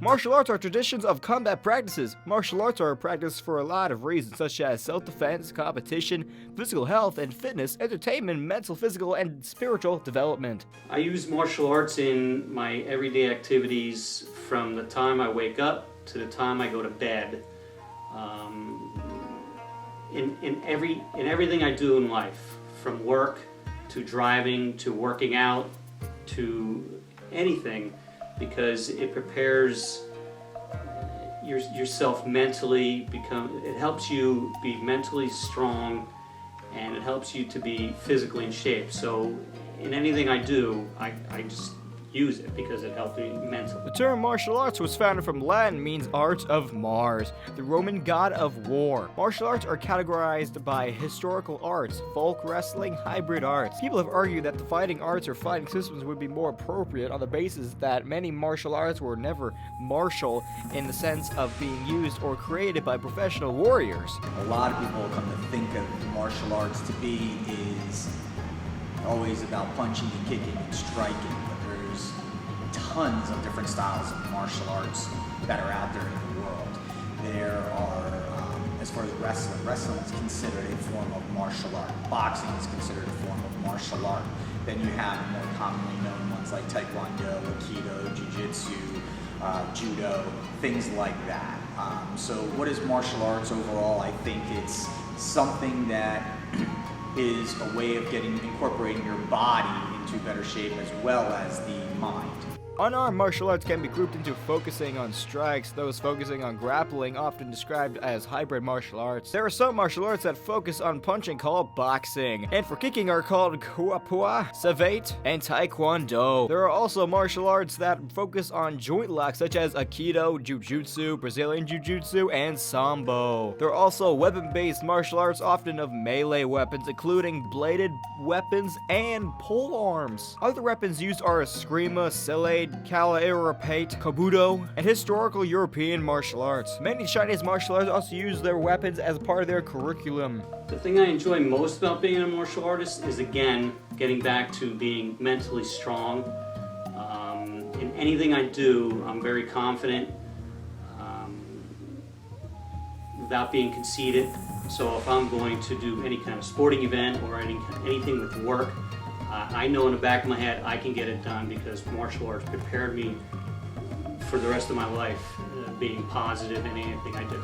Martial arts are traditions of combat practices. Martial arts are practiced for a lot of reasons, such as self-defense, competition, physical health and fitness, entertainment, mental, physical, and spiritual development. I use martial arts in my everyday activities from the time I wake up to the time I go to bed. In everything I do in life, from work to driving to working out to anything, because it prepares yourself mentally. It helps you be mentally strong, and it helps you to be physically in shape. So in anything I do, I just use it because it helped me mentally. The term martial arts was founded from Latin, means art of Mars, the Roman god of war. Martial arts are categorized by historical arts, folk wrestling, hybrid arts. People have argued that the fighting arts or fighting systems would be more appropriate on the basis that many martial arts were never martial in the sense of being used or created by professional warriors. A lot of people come to think of martial arts to be is always about punching and kicking and striking. There's tons of different styles of martial arts that are out there in the world. There are, as far as wrestling is considered a form of martial art. Boxing is considered a form of martial art. Then you have more commonly known ones like Taekwondo, Aikido, Jiu-Jitsu, Judo, things like that. So what is martial arts overall? I think it's something that is a way of incorporating your body into better shape as well as the mind. Unarmed martial arts can be grouped into focusing on strikes, those focusing on grappling, often described as hybrid martial arts. There are some martial arts that focus on punching called boxing, and for kicking are called kuapua, savate, and taekwondo. There are also martial arts that focus on joint locks such as aikido, jujutsu, Brazilian jiu-jitsu, and sambo. There are also weapon-based martial arts, often of melee weapons, including bladed weapons and pole arms. Other weapons used are eskrima, silade, Kala-irapate, Kabuto, and historical European martial arts. Many Chinese martial arts also use their weapons as part of their curriculum. The thing I enjoy most about being a martial artist is, again, getting back to being mentally strong. In anything I do, I'm very confident without being conceited. So if I'm going to do any kind of sporting event or anything with work, I know in the back of my head I can get it done because martial arts prepared me for the rest of my life, being positive in anything I do.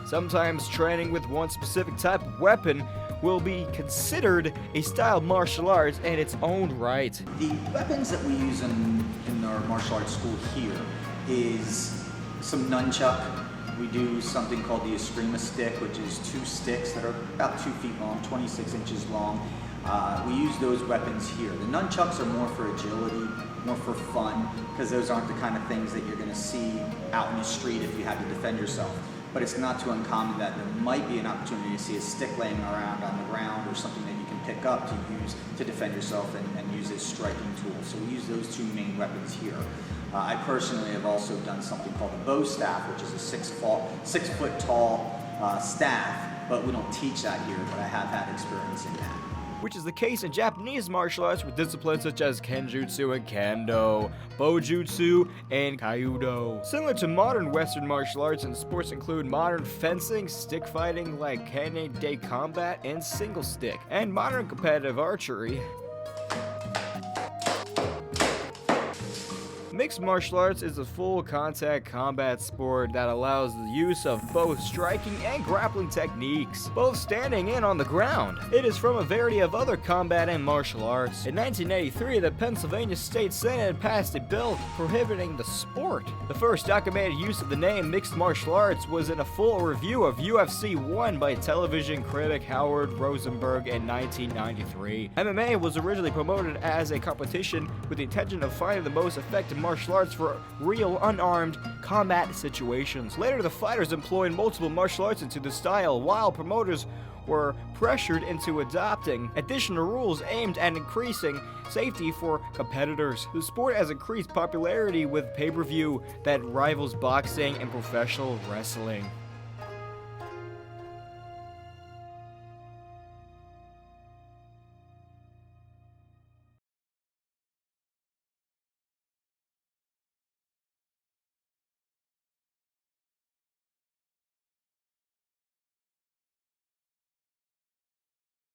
Sometimes training with one specific type of weapon will be considered a style of martial arts in its own right. The weapons that we use in our martial arts school here is some nunchuck. We do something called the eskrima stick, which is 2 sticks that are about 2 feet long, 26 inches long. We use those weapons here. The nunchucks are more for agility, more for fun, because those aren't the kind of things that you're going to see out in the street if you have to defend yourself. But it's not too uncommon that there might be an opportunity to see a stick laying around on the ground or something that you can pick up to use to defend yourself and use as striking tools. So we use those 2 main weapons here. I personally have also done something called a bow staff, which is a 6 foot tall staff, but we don't teach that here, but I have had experience in that. Which is the case in Japanese martial arts with disciplines such as kenjutsu and kendo, bojutsu, and kyudo. Similar to modern Western martial arts, and sports include modern fencing, stick fighting like kane-de combat, and single stick, and modern competitive archery. Mixed martial arts is a full contact combat sport that allows the use of both striking and grappling techniques, both standing and on the ground. It is from a variety of other combat and martial arts. In 1983, the Pennsylvania State Senate passed a bill prohibiting the sport. The first documented use of the name mixed martial arts was in a full review of UFC 1 by television critic Howard Rosenberg in 1993. MMA was originally promoted as a competition with the intention of finding the most effective martial arts for real unarmed combat situations. Later, the fighters employed multiple martial arts into the style, while promoters were pressured into adopting additional rules aimed at increasing safety for competitors. The sport has increased popularity with pay-per-view that rivals boxing and professional wrestling.